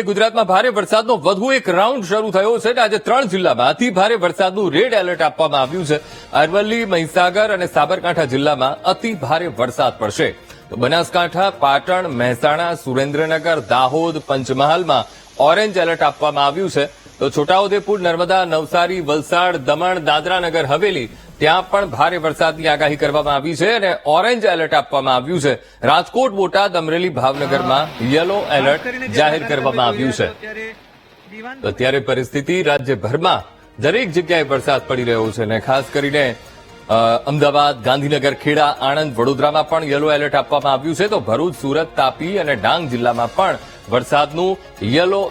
ગુજરાતમાં ભારે વરસાદનો વધુ એક રાઉન્ડ શરૂ થયો છે. આજે 3 જિલ્લામાં અતિ ભારે વરસાદનું રેડ એલર્ટ આપવામાં આવ્યું છે. અરવલ્લી, મહીસાગર અને સાબરકાંઠા જિલ્લામાં અતિ ભારે વરસાદ પડશે. તો બનાસકાંઠા, પાટણ, મહેસાણા, સુરેન્દ્રનગર, દાહોદ, પંચમહાલમાં ઓરેન્જ એલર્ટ આપવામાં આવ્યું છે. તો છોટાઉદેપુર, નર્મદા, નવસારી, વલસાડ, દમણ, દાદરા નગર હવેલી ત્યાં પણ ભારે વરસાદની આગાહી કરવામાં આવી છે અને ઓરેન્જ એલર્ટ આપવામાં આવ્યું છે. રાજકોટ, બોટાદ, અમરેલી, ભાવનગરમાં યલો એલર્ટ જાહેર કરવામાં આવ્યું છે. અત્યારે પરિસ્થિતિ રાજ્યભરમાં દરેક જગ્યાએ વરસાદ પડી રહ્યો છે અને ખાસ કરીને અમદાવાદ, ગાંધીનગર, ખેડા, આણંદ, વડોદરામાં પણ યલો એલર્ટ આપવામાં આવ્યું છે. તો ભરૂચ, સુરત, તાપી અને ડાંગ જિલ્લામાં પણ વરસાદનું યલો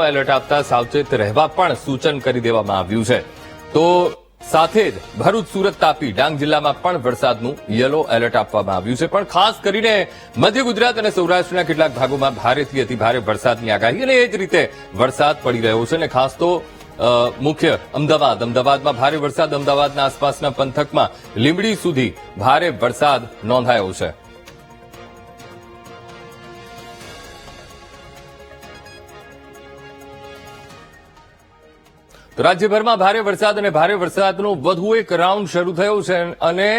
એલર્ટ આપતા સાવચેત રહેવા પણ સૂચન કરી દેવામાં આવ્યું છે. તો સાથે જ ભરૂચ, સુરત, તાપી, ડાંગ જિલ્લામાં પણ વરસાદનું યલો એલર્ટ આપવામાં આવ્યું છે. પણ ખાસ કરીને મધ્ય ગુજરાત અને સૌરાષ્ટ્રના કેટલાક ભાગોમાં ભારેથી અતિ ભારે વરસાદની આગાહી અને એ જ રીતે વરસાદ પડી રહ્યો છે. અને ખાસ તો મુખ્ય અમદાવાદમાં ભારે વરસાદ, અમદાવાદના આસપાસના પંથકમાં લીંબડી સુધી ભારે વરસાદ નોંધાયો છે. તો રાજ્યભરમાં ભારે વરસાદ અને ભારે વરસાદનો વધુ એક રાઉન્ડ શરૂ થયો છે અને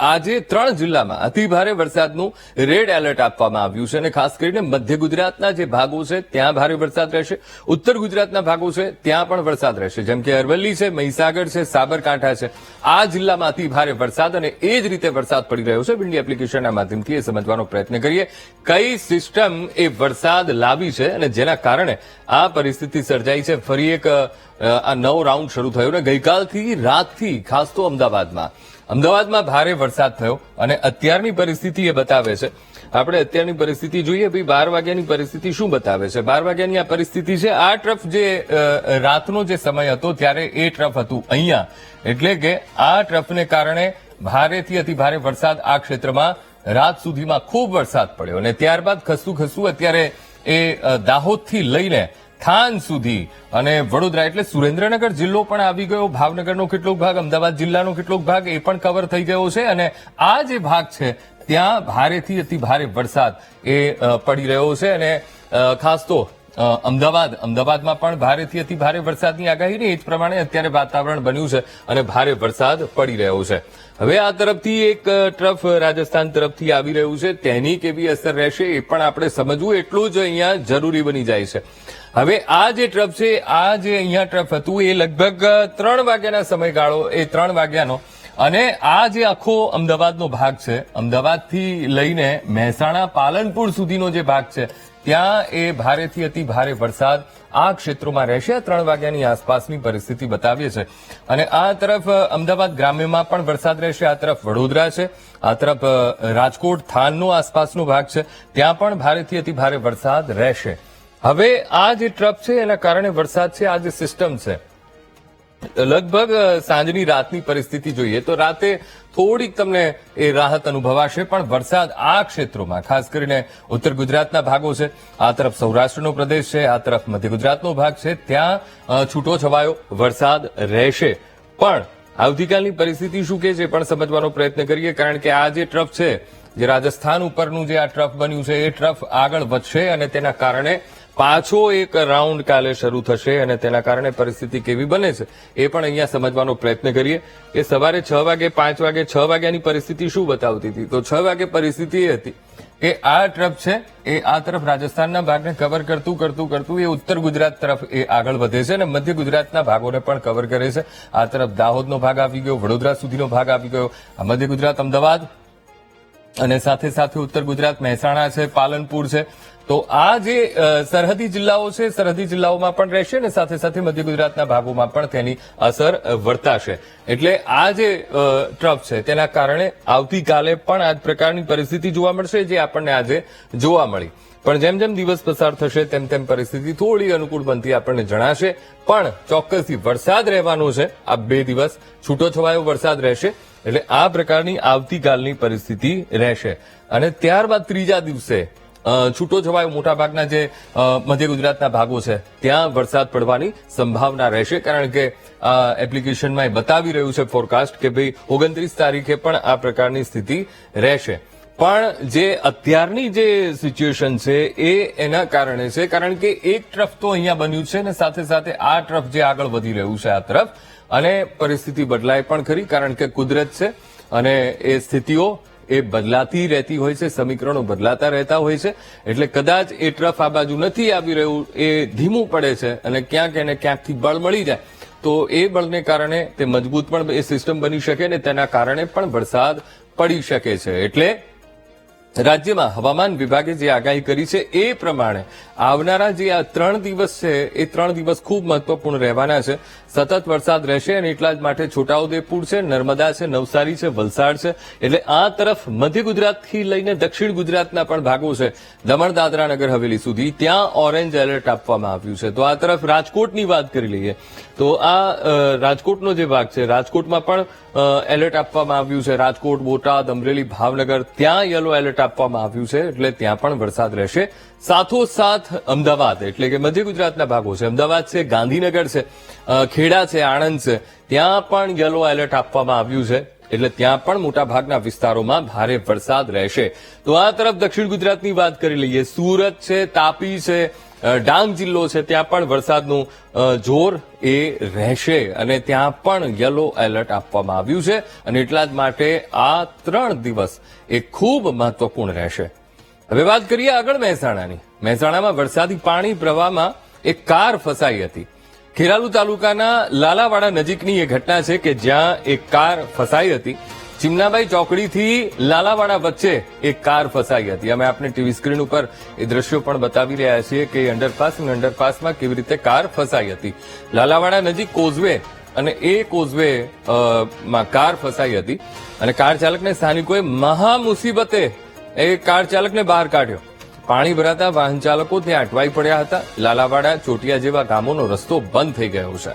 આજે 3 જિલ્લામાં અતિ ભારે વરસાદનું રેડ એલર્ટ આપવામાં આવ્યું છે. અને ખાસ કરીને મધ્ય ગુજરાતના જે ભાગો છે ત્યાં ભારે વરસાદ રહેશે. ઉત્તર ગુજરાતના ભાગો છે ત્યાં પણ વરસાદ રહેશે, જેમ કે અરવલ્લી છે, મહીસાગર છે, સાબરકાંઠા છે. આ જિલ્લામાં અતિ ભારે વરસાદ અને એ જ રીતે વરસાદ પડી રહ્યો છે. વિન્ડી એપ્લિકેશનના માધ્યમથી એ સમજવાનો પ્રયત્ન કરીએ કઈ સિસ્ટમ એ વરસાદ લાવી છે અને જેના કારણે આ પરિસ્થિતિ સર્જાઈ છે. ફરી એક આ નવો રાઉન્ડ શરૂ થયો ને ગઈકાલથી રાતથી ખાસ તો અમદાવાદમાં ભારે વરસાદ થયો અને અત્યારની પરિસ્થિતિ એ બતાવે છે. આપણે અત્યારની પરિસ્થિતિ જોઈએ, ભાઈ 12 વાગ્યાની પરિસ્થિતિ શું બતાવે છે. 12 વાગ્યાની આ પરિસ્થિતિ છે. આ ટ્રફ જે રાતનો જે સમય હતો ત્યારે એ ટ્રફ હતું અહીંયા, એટલે કે આ ટ્રફને કારણે ભારેથી અતિ ભારે વરસાદ આ ક્ષેત્રમાં રાત સુધીમાં ખૂબ વરસાદ પડ્યો અને ત્યારબાદ ખસતું અત્યારે એ દાહોદથી લઈને થાન સુધી અને વડોદરા એટલે સુરેન્દ્રનગર જિલ્લો પણ આવી ગયો. ભાવનગરનો કેટલોક ભાગ, અમદાવાદ જિલ્લાનો કેટલોક ભાગ એ પણ કવર થઈ ગયો છે અને આ જે ભાગ છે ત્યાં ભારેથી અતિ ભારે વરસાદ એ પડી રહ્યો છે. અને ખાસ તો અમદાવાદમાં પણ ભારેથી અતિ ભારે વરસાદની આગાહી એ જ પ્રમાણે અત્યારે વાતાવરણ બન્યું છે અને ભારે વરસાદ પડી રહ્યો છે. હવે આ તરફથી એક ટ્રફ રાજસ્થાન તરફથી આવી રહ્યું છે, તેની કેવી અસર રહેશે એ પણ આપણે સમજવું એટલું જ અહીંયા જરૂરી બની જાય છે. હવે આ જે ટ્રફ છે, આ જે અહીંયા ટ્રફ હતું એ લગભગ 3 વાગ્યાના સમયગાળો, એ 3 વાગ્યાનો, અને આ જે આખો અમદાવાદનો ભાગ છે, અમદાવાદથી લઈને મહેસાણા, પાલનપુર સુધીનો જે ભાગ છે ત્યાં એ ભારેથી અતિ ભારે વરસાદ આ ક્ષેત્રોમાં રહેશે. 3 વાગ્યાની આસપાસની પરિસ્થિતિ બતાવીએ છે. અને આ તરફ અમદાવાદ ગ્રામ્યમાં પણ વરસાદ રહેશે, આ તરફ વડોદરા છે, આ તરફ રાજકોટ, થાનનો આસપાસનો ભાગ છે, ત્યાં પણ ભારેથી અતિ ભારે વરસાદ રહેશે. હવે આ જે ટ્રફ છે એના કારણે વરસાદ છે, આ જે સિસ્ટમ છે, લગભગ સાંજની રાતની પરિસ્થિતિ જોઈએ તો રાતે થોડીક તમને એ રાહત અનુભવાશે. પણ વરસાદ આ ક્ષેત્રોમાં, ખાસ કરીને ઉત્તર ગુજરાતના ભાગો છે, આ તરફ સૌરાષ્ટ્રનો પ્રદેશ છે, આ તરફ મધ્ય ગુજરાતનો ભાગ છે, ત્યાં છૂટો છવાયો વરસાદ રહેશે. પણ આવતીકાલની પરિસ્થિતિ શું કે છે પણ સમજવાનો પ્રયત્ન કરીએ, કારણ કે આ જે ટ્રફ છે, જે રાજસ્થાન ઉપરનું જે આ ટ્રફ બન્યું છે એ ટ્રફ આગળ વધશે અને તેના કારણે પાછો એક રાઉન્ડ કાલે શરૂ થશે અને તેના કારણે પરિસ્થિતિ કેવી બને છે એ પણ અહીંયા સમજવાનો પ્રયત્ન કરીએ. કે સવારે 6 વાગે, 5 વાગે, 6 વાગ્યાની પરિસ્થિતિ શું બતાવતી હતી? તો 6 વાગે પરિસ્થિતિ એ હતી કે આ ટ્રફ છે એ આ તરફ રાજસ્થાનના ભાગને કવર કરતું એ ઉત્તર ગુજરાત તરફ એ આગળ વધે છે અને મધ્ય ગુજરાતના ભાગોને પણ કવર કરે છે. આ તરફ દાહોદનો ભાગ આવી ગયો, વડોદરા સુધીનો ભાગ આવી ગયો, મધ્ય ગુજરાત, અમદાવાદ અને સાથે સાથે ઉત્તર ગુજરાત, મહેસાણા છે, પાલનપુર છે. તો આ જે સરહદી જિલ્લાઓ છે, સરહદી જિલ્લાઓમાં પણ રહેશે અને સાથે સાથે મધ્ય ગુજરાતના ભાગોમાં પણ તેની અસર વર્તાશે. એટલે આ જે ટ્રફ છે તેના કારણે આવતીકાલે પણ આ જ પ્રકારની પરિસ્થિતિ જોવા મળશે જે આપણને આજે જોવા મળી. પણ જેમ જેમ દિવસ પસાર થશે તેમ તેમ પરિસ્થિતિ થોડી અનુકૂળ બનતી આપણને જણાશે. પણ ચોક્કસથી વરસાદ રહેવાનો છે, આ 2 દિવસ છૂટો છવાયો વરસાદ રહેશે. એટલે આ પ્રકારની આવતીકાલની પરિસ્થિતિ રહેશે અને ત્યારબાદ ત્રીજા દિવસે છૂટો છવાયો મોટાભાગના જે મધ્ય ગુજરાતના ભાગો છે ત્યાં વરસાદ પડવાની સંભાવના રહેશે. કારણ કે એપ્લિકેશનમાં બતાવી રહ્યું છે ફોરકાસ્ટ કે ભાઈ 29 તારીખે પણ આ પ્રકારની સ્થિતિ રહેશે. પણ જે અત્યારની જે સિચ્યુએશન છે એ એના કારણે છે, કારણ કે એક તરફ તો અહીંયા બન્યું છે ને સાથે સાથે આ તરફ જે આગળ વધી રહ્યું છે આ તરફ, અને પરિસ્થિતિ બદલાય પણ ખરી, કારણ કે કુદરત છે અને એ સ્થિતિઓ એ બદલાતી રહેતી હોય છે, સમીકરણો બદલાતા રહેતા હોય છે, એટલે કદાચ એ તરફ આ બાજુ નથી આવી રહ્યું, એ ધીમું પડે છે અને ક્યાંક એને ક્યાંકથી બળ મળી જાય તો એ બળને કારણે તે મજબૂત પણ એ સિસ્ટમ બની શકે ને તેના કારણે પણ વરસાદ પડી શકે છે. એટલે રાજ્યમાં હવામાન વિભાગે જે આગાહી કરી છે એ પ્રમાણે આવનારા જે આ 3 દિવસ છે એ 3 દિવસ ખૂબ મહત્વપૂર્ણ રહેવાના છે. સતત વરસાદ રહેશે અને એટલા જ માટે છોટાઉદેપુર છે, નર્મદા છે, નવસારી છે, વલસાડ છે, એટલે આ તરફ મધ્ય ગુજરાતથી લઈને દક્ષિણ ગુજરાતના પણ ભાગો છે, દમણ દાદરા નગર હવેલી સુધી, ત્યાં ઓરેન્જ એલર્ટ આપવામાં આવ્યું છે. તો આ તરફ રાજકોટની વાત કરી લઈએ તો આ રાજકોટનો જે ભાગ છે, રાજકોટમાં પણ એલર્ટ આપવામાં આવ્યું છે. રાજકોટ, બોટાદ, અમરેલી, ભાવનગર, ત્યાં યલો એલર્ટ આપવામાં આવ્યું છે, એટલે ત્યાં પણ વરસાદ રહેશે. સાથોસાથ અમદાવાદ એટલે કે મધ્ય ગુજરાતના ભાગો છે, અમદાવાદ છે, ગાંધીનગર છે, ખેડા છે, આણંદ છે, ત્યાં પણ યલો એલર્ટ આપવામાં આવ્યું છે, એટલે ત્યાં પણ મોટાભાગના વિસ્તારોમાં ભારે વરસાદ રહેશે. તો આ તરફ દક્ષિણ ગુજરાતની વાત કરી લઈએ, સુરત છે, તાપી છે, ડાંગ જિલ્લો છે, ત્યાં પણ વરસાદનું જોર એ રહેશે અને ત્યાં પણ યલો એલર્ટ આપવામાં આવ્યું છે, અને એટલા જ માટે આ 3 દિવસ એ ખૂબ મહત્વપૂર્ણ રહેશે. હવે વાત કરીએ આગળ મહેસાણાની. મહેસાણામાં વરસાદી પાણી પ્રવાહમાં એક કાર ફસાઈ હતી. ખેરાલુ તાલુકાના લાલાવાડા નજીકની એ ઘટના છે કે જ્યાં એક કાર ફસાઈ હતી. ચિમનાબાઈ ચોકડીથી લાલાવાડા વચ્ચે એક કાર ફસાઈ હતી. અમે આપને ટીવી સ્ક્રીન ઉપર એ દ્રશ્યો પણ બતાવી રહ્યા છીએ કે અંડરપાસમાં કેવી રીતે કાર ફસાઈ હતી. લાલાવાડા નજીક કોઝવે અને એ કોઝવે માં કાર ફસાઈ હતી અને કાર ચાલકને સ્થાનિકોએ મહા મુસીબતે એ કાર ચાલકને બહાર કાઢ્યો. પાણી ભરાતા વાહન ચાલકો ત્યાં અટવાઈ પડ્યા હતા. લાલાવાડા, ચોટિયા જેવા ગામોનો રસ્તો બંધ થઈ ગયો છે.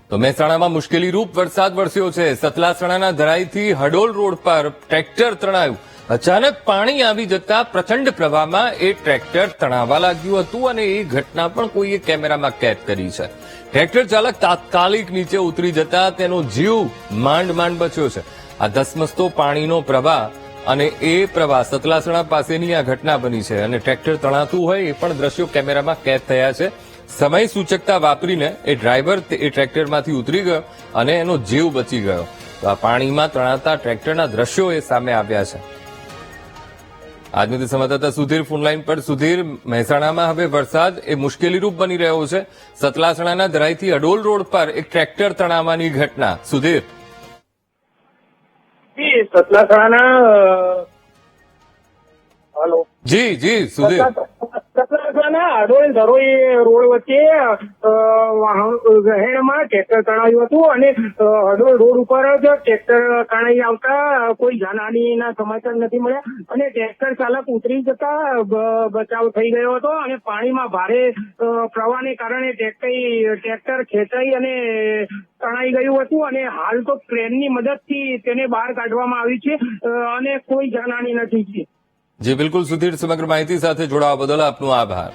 તો મહેસાણામાં મુશ્કેલીરૂપ વરસાદ વરસ્યો છે. સતલાસણાના ધરાઈથી હડોલ રોડ પર ટ્રેક્ટર તણાયું. અચાનક પાણી આવી જતા પ્રચંડ પ્રવાહમાં એ ટ્રેક્ટર તણાવા લાગ્યું હતું અને એ ઘટના પણ કોઈએ કેમેરામાં કેદ કરી છે. ટ્રેક્ટર ચાલક તાત્કાલિક નીચે ઉતરી જતા તેનો જીવ માંડ બચ્યો છે. આ ધસમસતો પાણીનો પ્રવાહ અને એ પ્રવાહ સતલાસણા પાસેની આ ઘટના બની છે અને ટ્રેક્ટર તણાતું હોય એ પણ દ્રશ્યો કેમેરામાં કેદ થયા છે. સમય સૂચકતા વાપરીને એ ડ્રાઈવર એ ટ્રેક્ટરમાંથી ઉતરી ગયો અને એનો જીવ બચી ગયો. તો આ પાણીમાં તણાતા ટ્રેક્ટરના દ્રશ્યો એ સામે આવ્યા છે. આજની સંવાદદાતા સુધીર ફોનલાઈન પર. સુધીર, મહેસાણામાં હવે વરસાદ એ મુશ્કેલીરૂપ બની રહ્યો છે. સતલાસણાના ધરાઈથી અડોલ રોડ પર એક ટ્રેક્ટર તણાવવાની ઘટના. સુધીર. સતલાસણાના હલો જી સુધીર. સતલાસણાના અડોલ ધરોઈ રોડ વચ્ચે વહેણમાં ટ્રેક્ટર તણાવ્યું હતું અને અડોલ રોડ ઉપર જ ટ્રેક્ટર તણાઈ આવતા કોઈ જાનહાનિના સમાચાર નથી મળ્યા અને ટ્રેક્ટર ચાલક ઉતરી જતા બચાવ થઈ ગયો હતો અને પાણીમાં ભારે પ્રવાહને કારણે ટ્રેક્ટર ખેંચાઈ અને તણાઈ ગયું હતું અને હાલ તો ક્રેનની મદદથી તેને બહાર કાઢવામાં આવી છે અને કોઈ જાનહાનિ નથી. જી બિલકુલ સુધીર, સમગ્ર માહિતી સાથે જોડાવા બદલ આપનો આભાર.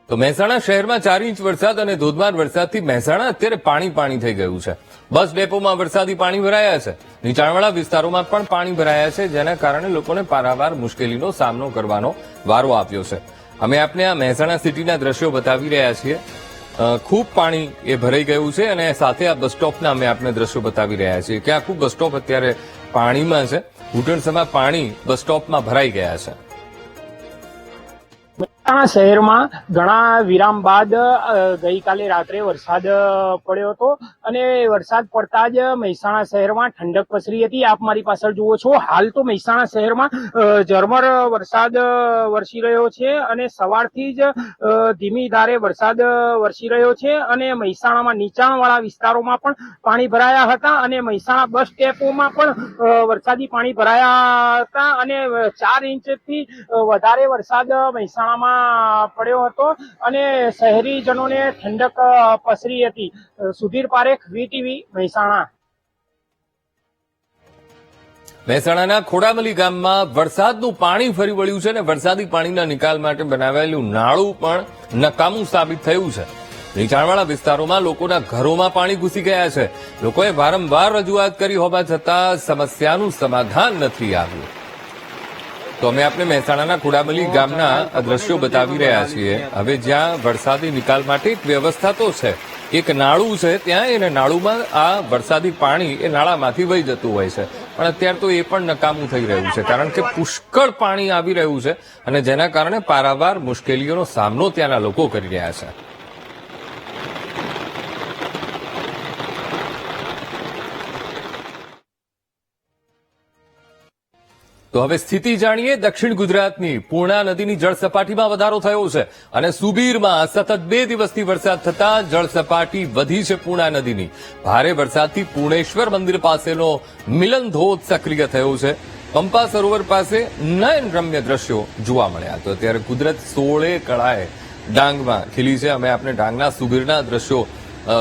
તો મહેસાણા શહેરમાં 4 ઇંચ વરસાદ અને ધોધમાર વરસાદથી મહેસાણા અત્યારે પાણી થઈ ગયું છે. બસ ડેપોમાં વરસાદી પાણી ભરાયા છે. નીચાણવાળા વિસ્તારોમાં પણ પાણી ભરાયા છે, જેના કારણે લોકોને પારાવાર મુશ્કેલીનો સામનો કરવાનો વારો આવ્યો છે. અમે આપને આ મહેસાણા સિટીના દ્રશ્યો બતાવી રહ્યા છીએ. ખૂબ પાણી એ ભરાઈ ગયું છે અને સાથે આ બસ સ્ટોપના અમે આપને દ્રશ્યો બતાવી રહ્યા છીએ કે આખું બસ સ્ટોપ અત્યારે પાણીમાં છે. ઘૂંટણસમાં પાણી બસ સ્ટોપમાં ભરાઈ ગયા છે. મહેસાણા શહેરમાં ઘણા વિરામ બાદ ગઈકાલે રાત્રે વરસાદ પડ્યો હતો અને વરસાદ પડતા જ મહેસાણા શહેરમાં ઠંડક પસરી હતી. આપ મારી પાછળ જુઓ છો, હાલ તો મહેસાણા શહેરમાં ઝરમર વરસાદ વરસી રહ્યો છે અને સવારથી જ ધીમી ધારે વરસાદ વરસી રહ્યો છે અને મહેસાણામાં નીચાણવાળા વિસ્તારોમાં પણ પાણી ભરાયા હતા અને મહેસાણા બસ ડેપોમાં પણ વરસાદી પાણી ભરાયા હતા અને 4 ઇંચથી વધારે વરસાદ મહેસાણામાં પડ્યો હતો અને શહેરીજનોને ઠંડક પસરી હતી. સુધીર પારેખ, VTV, મહેસાણા. મહેસાણાના ખોડામલી ગામમાં વરસાદનું પાણી ફરી વળ્યું છે અને વરસાદી પાણીના નિકાલ માટે બનાવેલું નાળું પણ નકામું સાબિત થયું છે. નીચાણવાળા વિસ્તારોમાં લોકોના ઘરોમાં પાણી ઘૂસી ગયા છે. લોકોએ વારંવાર રજૂઆત કરી હોવા છતાં સમસ્યાનું સમાધાન નથી આવ્યું. તો અમે આપને મહેસાણાના ખોડામલી ગામના આ દ્રશ્યો બતાવી રહ્યા છીએ. હવે જ્યાં વરસાદી નિકાલ માટે એક વ્યવસ્થા તો છે, એક નાળું છે ત્યાં, એને નાળુમાં આ વરસાદી પાણી એ નાળામાંથી વહી જતું હોય છે, પણ અત્યારે તો એ પણ નકામું થઈ રહ્યું છે કારણ કે પુષ્કળ પાણી આવી રહ્યું છે અને જેના કારણે પારાવાર મુશ્કેલીઓનો સામનો ત્યાંના લોકો કરી રહ્યા છે. તો હવે સ્થિતિ જાણીએ દક્ષિણ ગુજરાતની. પૂર્ણા નદીની જળસપાટીમાં વધારો થયો છે અને સુબીરમાં સતત 2 દિવસથી વરસાદ થતા જળસપાટી વધી છે. પૂર્ણા નદીની ભારે વરસાદથી પૂર્ણેશ્વર મંદિર પાસેનો મિલન ધોધ સક્રિય થયો છે. પંપા સરોવર પાસે નયનરમ્ય દ્રશ્યો જોવા મળ્યા. તો અત્યારે કુદરત 16 કળાએ ડાંગમાં ખીલી છે. અમે આપણે ડાંગના સુબીરના દ્રશ્યો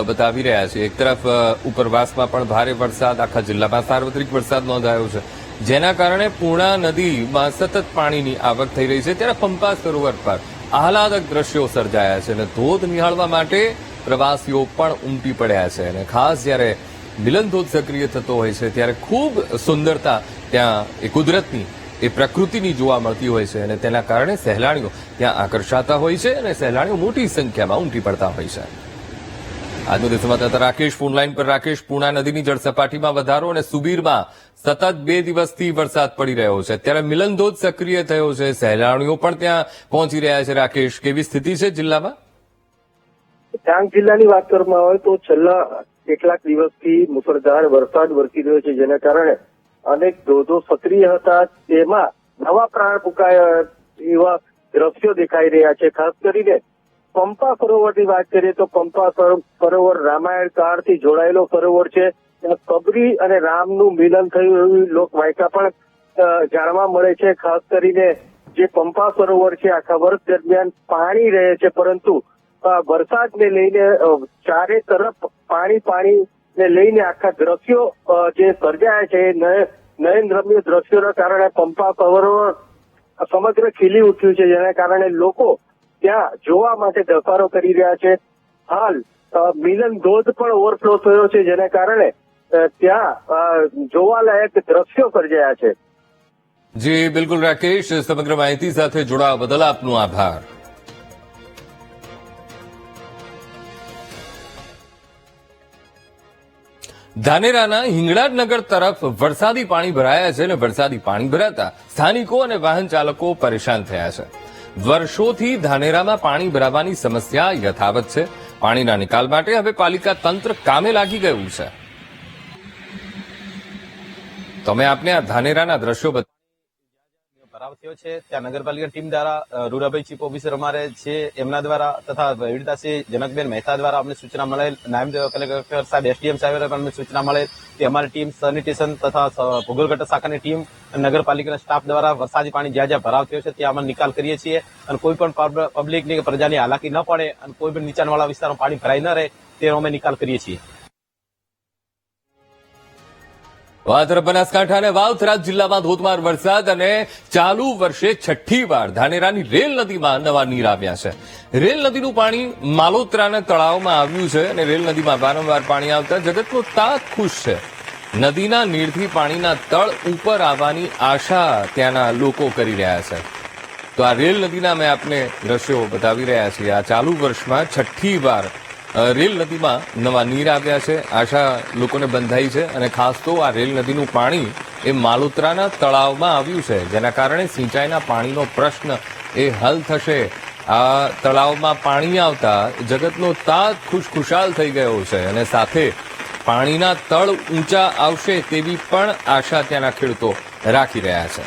બતાવી રહ્યા છીએ. એક તરફ ઉપરવાસમાં પણ ભારે વરસાદ, આખા જિલ્લામાં સાર્વત્રિક વરસાદ નોંધાયો છે, જેના કારણે પૂર્ણા નદીમાં સતત પાણીની આવક થઈ રહી છે. ત્યારે પંપા સરોવર પર આહલાદક દ્રશ્યો સર્જાયા છે અને ધોધ નિહાળવા માટે પ્રવાસીઓ પણ ઉમટી પડ્યા છે. અને ખાસ જ્યારે મિલન ધોધ સક્રિય થતો હોય છે ત્યારે ખૂબ સુંદરતા ત્યાં એ કુદરતની, એ પ્રકૃતિની જોવા મળતી હોય છે અને તેના કારણે સહેલાણીઓ ત્યાં આકર્ષાતા હોય છે અને સહેલાણીઓ મોટી સંખ્યામાં ઉમટી પડતા હોય છે. આજનો દિવસ સંવાદદાતા રાકેશ ફોનલાઈન પર. રાકેશ, પૂર્ણા નદીની જળસપાટીમાં વધારો અને સુબીરમાં સતત 2 દિવસથી વરસાદ પડી રહ્યો છે. અત્યારે મિલન ધોધ સક્રિય થયો છે, સહેલાણીઓ પણ ત્યાં પહોંચી રહ્યા છે. રાકેશ, કેવી સ્થિતિ છે જિલ્લામાં? ડાંગ જિલ્લાની વાત કરવામાં આવે તો છેલ્લા કેટલાક દિવસથી મુસળધાર વરસાદ વરસી રહ્યો છે, જેના કારણે અનેક ધોધો સક્રિય હતા, તેમાં નવા પ્રાણ ફૂંકાયા એવા દ્રશ્યો દેખાઈ રહ્યા છે. ખાસ કરીને પંપા સરોવરની વાત કરીએ તો પંપા સરોવર રામાયણ કાળથી જોડાયેલો સરોવર છે. ત્યાં કબરી અને રામનું મિલન થયું એવી લોકવાયકા પણ જાણવા મળે છે. ખાસ કરીને જે પંપા સરોવર છે આખા વર્ષ દરમિયાન પાણી રહે છે, પરંતુ વરસાદને લઈને ચારે તરફ પાણીને લઈને આખા દ્રશ્યો જે સર્જાયા છે નયનરમ્ય દ્રશ્યોના કારણે પંપા સરોવર સમગ્ર ખીલી ઉઠ્યું છે, જેના કારણે લોકો ત્યાં જોવા માટે ધસારો કરી રહ્યા છે. હાલ મિલન ધોધ પણ ઓવરફ્લો થયો છે, જેના કારણે ત્યાં જોવાલાયક દ્રશ્યો સર્જાયા છે. જી બિલકુલ રાકેશ, સમગ્ર માહિતી સાથે જોડાવા બદલ આપનો આભાર. ધાનેરાના હિંગળાજનગર તરફ વરસાદી પાણી ભરાયા છે અને વરસાદી પાણી ભરાતા સ્થાનિકો અને વાહન ચાલકો પરેશાન થયા છે. વર્ષોથી ધાનેરામાં પાણી ભરાવાની સમસ્યા યથાવત છે. પાણીના નિકાલ માટે હવે પાલિકા તંત્ર કામે લાગી ગયું છે. તમે આપને આ ધાનેરાના દ્રશ્યો ભરાવ થયો છે, ત્યાં નગરપાલિકા ટીમ દ્વારા રૂરાભાઈ ચીફ ઓફિસર અમારે છે એમના દ્વારા તથા વિડીતાસિંહ જનકબેન મહેતા દ્વારા અમને સૂચના મળેલ, નાયબ કલેક્ટર સાહેબ એસડીએમ સાહેબ અમને સૂચના મળેલ કે અમારી ટીમ સેનિટેશન તથા ભૂગોળ શાખાની ટીમ નગરપાલિકાના સ્ટાફ દ્વારા વરસાદી પાણી જ્યાં જ્યાં ભરાવ થયો છે ત્યાં અમે નિકાલ કરીએ છીએ અને કોઈ પણ પબ્લિકની કે પ્રજાની હાલાકી ન પડે અને કોઈ પણ નીચાણવાળા વિસ્તારમાં પાણી ભરાઈ ન રહે તેનો અમે નિકાલ કરીએ છીએ. બનાસકાંઠા અને વાવથરા જિલ્લામાં ધોધમાર વરસાદ અને ચાલુ વર્ષે 6ઠ્ઠી વાર ધાનેરાની રેલ નદીમાં નવા નીર આવ્યા છે. રેલ નદીનું પાણી માલોત્રાના તળાવમાં આવ્યું છે અને રેલ નદીમાં વારંવાર પાણી આવતા જગતનો તાત ખુશ છે. નદીના નીરથી પાણીના તળ ઉપર આવવાની આશા ત્યાંના લોકો કરી રહ્યા છે. તો આ રેલ નદીના અમે આપને દ્રશ્યો બતાવી રહ્યા છીએ. આ ચાલુ વર્ષમાં 6ઠ્ઠી વાર રેલ નદીમાં નવા નીર આવ્યા છે. આશા લોકોને બંધાઈ છે અને ખાસ તો આ રેલ નદીનું પાણી એ માલોત્રાના તળાવમાં આવ્યું છે, જેના કારણે સિંચાઈના પાણીનો પ્રશ્ન એ હલ થશે. આ તળાવમાં પાણી આવતા જગતનો તાત ખુશખુશાલ થઈ ગયો છે અને સાથે પાણીના તળ ઊંચા આવશે તેવી પણ આશા ત્યાંના ખેડૂતો રાખી રહ્યા છે.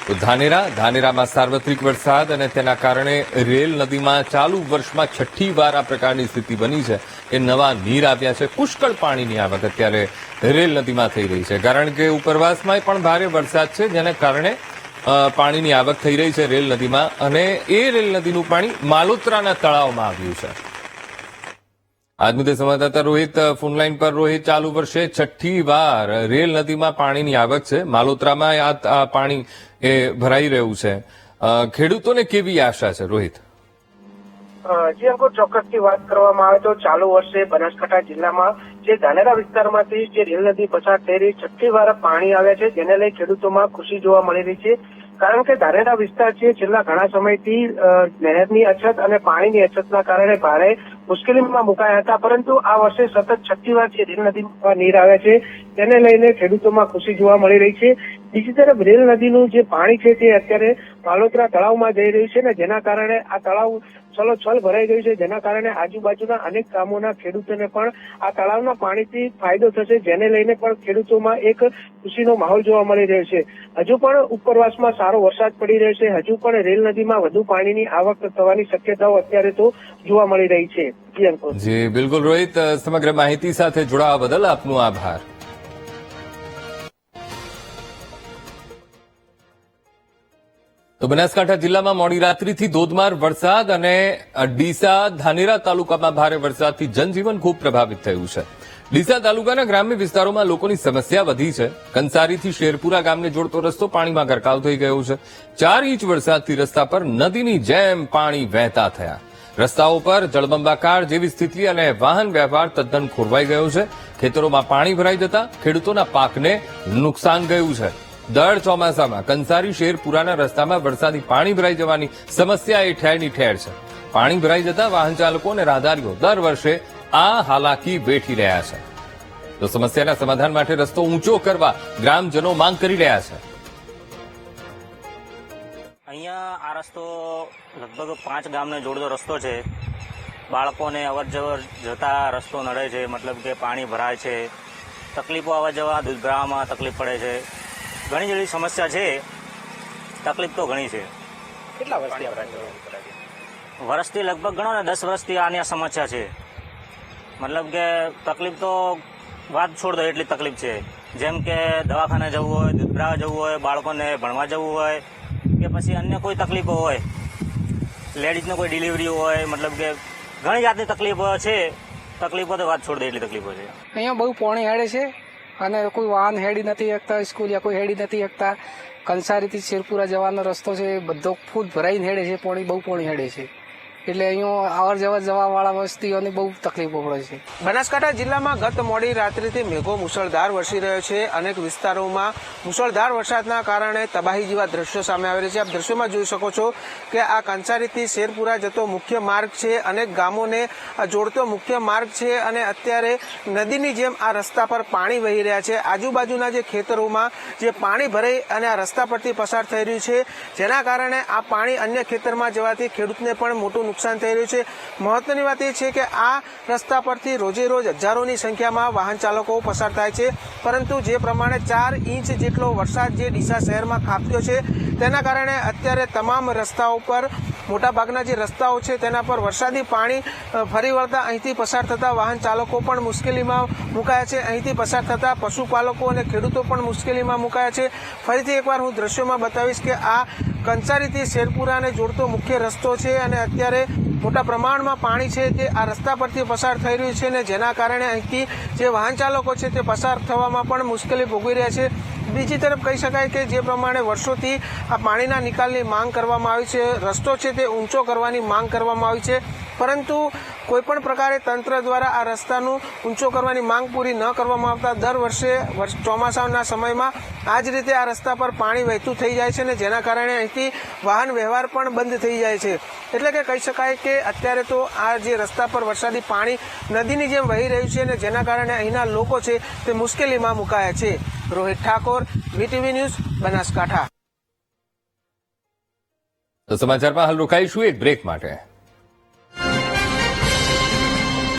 તો ધાનેરામાં સાર્વત્રિક વરસાદ અને તેના કારણે રેલ નદીમાં ચાલુ વર્ષમાં 6ઠ્ઠી વાર આ પ્રકારની સ્થિતિ બની છે કે નવા નીર આવ્યા છે. પુષ્કળ પાણીની આવક અત્યારે રેલ નદીમાં થઈ રહી છે, કારણ કે ઉપરવાસમાં પણ ભારે વરસાદ છે, જેના કારણે પાણીની આવક થઈ રહી છે રેલ નદીમાં અને એ રેલ નદીનું પાણી માલોત્રાના તળાવમાં આવ્યું છે. આજ મુદ્દે સંવાદદાતા રોહિત ફોનલાઈન પર. રોહિત, ચાલુ વર્ષે 6ઠ્ઠી વાર રેલ નદીમાં પાણીની આવક છે. માલોત્રામાં આ પાણી એ ભરાઈ રહ્યું છે. ખેડૂતોને કેવી આશા છે, રોહિત? જે અંકો ચોક્કસથી વાત કરવામાં આવે તો ચાલુ વર્ષે બનાસકાંઠા જિલ્લામાં જે ધાનેરા વિસ્તારમાંથી જે રેલ નદી પસાર થઈ રહી 6ઠ્ઠી વાર પાણી આવ્યા છે, જેને લઈ ખેડૂતોમાં ખુશી જોવા મળી રહી છે. કારણ કે ધાનેરા વિસ્તાર છે છેલ્લા ઘણા સમયથી નહેરની અછત અને પાણીની અછતના કારણે ભારે મુશ્કેલીમાં મુકાયા હતા, પરંતુ આ વર્ષે સતત 6ઠ્ઠી વાર જે રેલ નદીમાં નીર આવ્યા છે તેને લઈને ખેડૂતોમાં ખુશી જોવા મળી રહી છે. બીજી તરફ રેલ નદીનું જે પાણી છે તે અત્યારે માલોત્રા તળાવમાં જઈ રહ્યું છે ને જેના કારણે આ તળાવ છલોછલ ભરાઈ ગયું છે, જેના કારણે આજુબાજુના અનેક ગામોના ખેડૂતોને પણ આ તળાવના પાણીથી ફાયદો થશે, જેને લઈને પણ ખેડૂતોમાં એક ખુશીનો માહોલ જોવા મળી રહ્યો છે. હજુ પણ ઉપરવાસમાં સારો વરસાદ પડી રહ્યો છે, હજુ પણ રેલ નદીમાં વધુ પાણીની આવક થવાની શક્યતાઓ અત્યારે તો જોવા મળી રહી છે. જી બિલકુલ રોહિત, સમગ્ર માહિતી સાથે જોડાવા બદલ આપનો આભાર. તો બનાસકાંઠા જિલ્લામાં મોડી રાત્રિથી ધોધમાર વરસાદ અને ડીસા ધાનેરા તાલુકામાં ભારે વરસાદથી જનજીવન ખૂબ પ્રભાવિત થયું છે. ડીસા તાલુકાના ગ્રામ્ય વિસ્તારોમાં લોકોની સમસ્યા વધી છે. કંસારીથી શેરપુરા ગામને જોડતો રસ્તો પાણીમાં ગરકાવ થઈ ગયો છે. 4 ઇંચ વરસાદથી રસ્તા પર નદીની જેમ પાણી વહેતા થયા. રસ્તાઓ પર જળબંબાકાર જેવી સ્થિતિ અને વાહન વ્યવહાર તદ્દન ખોરવાઈ ગયો છે. ખેતરોમાં પાણી ભરાઈ જતા ખેડૂતોના પાકને નુકસાન ગયું છે. દર ચોમાસામાં કંસારી શેરપુરાના રસ્તામાં વરસાદી પાણી ભરાઈ જવાની સમસ્યા એ ઠેરની ઠેર છે. પાણી ભરાઈ જતા વાહન ચાલકો અને રાહદારીઓ દર વર્ષે આ હાલાકી વેઠી રહ્યા છે. તો સમસ્યાના સમાધાન માટે રસ્તો ઊંચો કરવા ગ્રામજનો માંગ કરી રહ્યા છે. અહીંયા આ રસ્તો લગભગ 5 ગામને જોડતો રસ્તો છે. બાળકોને અવર જવર જતા રસ્તો નડે છે, મતલબ કે પાણી ભરાય છે, તકલીફો આવવા જવા દૂધ ભરાવામાં તકલીફ પડે છે. ઘણી જેવી સમસ્યા છે, તકલીફ તો ઘણી છે. કેટલા વર્ષથી વર્ષથી લગભગ ગણો ને 10 વર્ષથી આની આ સમસ્યા છે. મતલબ કે તકલીફ તો વાત છોડ દો એટલી તકલીફ છે. જેમ કે દવાખાને જવું હોય, દૂધ ભરાવા જવું હોય, બાળકોને ભણવા જવું હોય કે પછી અન્ય કોઈ તકલીફો હોય, લેડીઝને કોઈ ડિલિવરી હોય, મતલબ કે ઘણી જાતની તકલીફો છે. તકલીફો તો વાત છોડ દે એટલી તકલીફો છે. અહીંયા બહુ પાણી હેડે છે અને કોઈ વાહન હેડી નથી શકતા, સ્કૂલ યા કોઈ હેડી નથી શકતા. કંસારીથી શેરપુરા જવાનો રસ્તો છે બધો ફૂલ ભરાઈને હેડે છે, પાણી બહુ પાણી હેડે છે, એટલે અહીંયા અવર જવર જવાવાળા વસ્તીઓને બહુ તકલીફો પડે છે. બનાસકાંઠા જિલ્લામાં ગત મોડી રાત્રિથી મેઘો મુશળધાર વરસી રહ્યો છે. અનેક વિસ્તારોમાં મુશળધાર વરસાદના કારણે તબાહી જેવા દ્રશ્યો સામે આવી રહ્યા છે. આપ દ્રશ્યોમાં જોઈ શકો છો કે આ કંસારીથી શેરપુરા જતો મુખ્ય માર્ગ છે, અનેક ગામોને જોડતો મુખ્ય માર્ગ છે અને અત્યારે નદીની જેમ આ રસ્તા પર પાણી વહી રહ્યા છે. આજુબાજુના જે ખેતરોમાં જે પાણી ભરાઈ અને આ રસ્તા પરથી પસાર થઈ રહ્યું છે, જેના કારણે આ પાણી અન્ય ખેતરમાં જવાથી ખેડૂતને પણ મોટું નુકસાન થઈ રહ્યું છે. મહત્વની વાત એ છે કે આ રસ્તા પરથી રોજે રોજ હજારોની સંખ્યામાં વાહન ચાલકો પસાર થાય છે, પરંતુ જે પ્રમાણે 4 ઇંચ જેટલો વરસાદ જે ડીસા શહેરમાં ખાબક્યો છે તેના કારણે અત્યારે તમામ રસ્તાઓ પર મોટાભાગના જે રસ્તાઓ છે તેના પર વરસાદી પાણી ફરી વળતા અહીંથી પસાર થતા વાહન ચાલકો પણ મુશ્કેલીમાં મુકાયા છે. અહીંથી પસાર થતા પશુપાલકો અને ખેડૂતો પણ મુશ્કેલીમાં મુકાયા છે. ફરીથી એકવાર હું દ્રશ્યોમાં બતાવીશ કે આ કંસારીથી શેરપુરાને જોડતો મુખ્ય રસ્તો છે અને અત્યારે મોટા પ્રમાણમાં પાણી છે તે આ રસ્તા પરથી પસાર થઈ રહ્યું છે અને જેના કારણે અહીંથી જે વાહન ચાલકો છે તે પસાર થવામાં પણ મુશ્કેલી ભોગવી રહ્યા છે. બીજી તરફ કહી શકાય કે જે પ્રમાણે વર્ષોથી આ પાણીના નિકાલની માંગ કરવામાં આવી છે, રસ્તો છે તે ઊંચો કરવાની માંગ કરવામાં આવી છે, પરંતુ કોઈપણ પ્રકારે તંત્ર દ્વારા આ રસ્તાનું ઊંચો કરવાની માંગ પૂરી ન કરવામાં આવતા દર વર્ષે ચોમાસાના સમયમાં આ જ રીતે આ રસ્તા પર પાણી વહેતું થઈ જાય છે અને જેના કારણે અહીંથી વાહન વ્યવહાર પણ બંધ થઈ જાય છે. એટલે કે કહી શકાય કે અત્યારે તો આ જે રસ્તા પર વરસાદી પાણી નદીની જેમ વહી રહ્યું છે અને જેના કારણે અહીંના લોકો છે તે મુશ્કેલીમાં મુકાયા છે. Rohit Thakor, VTV news, Banaskantha. તો સમાચારમાં હાલ રોકાઈશું એક બ્રેક માટે.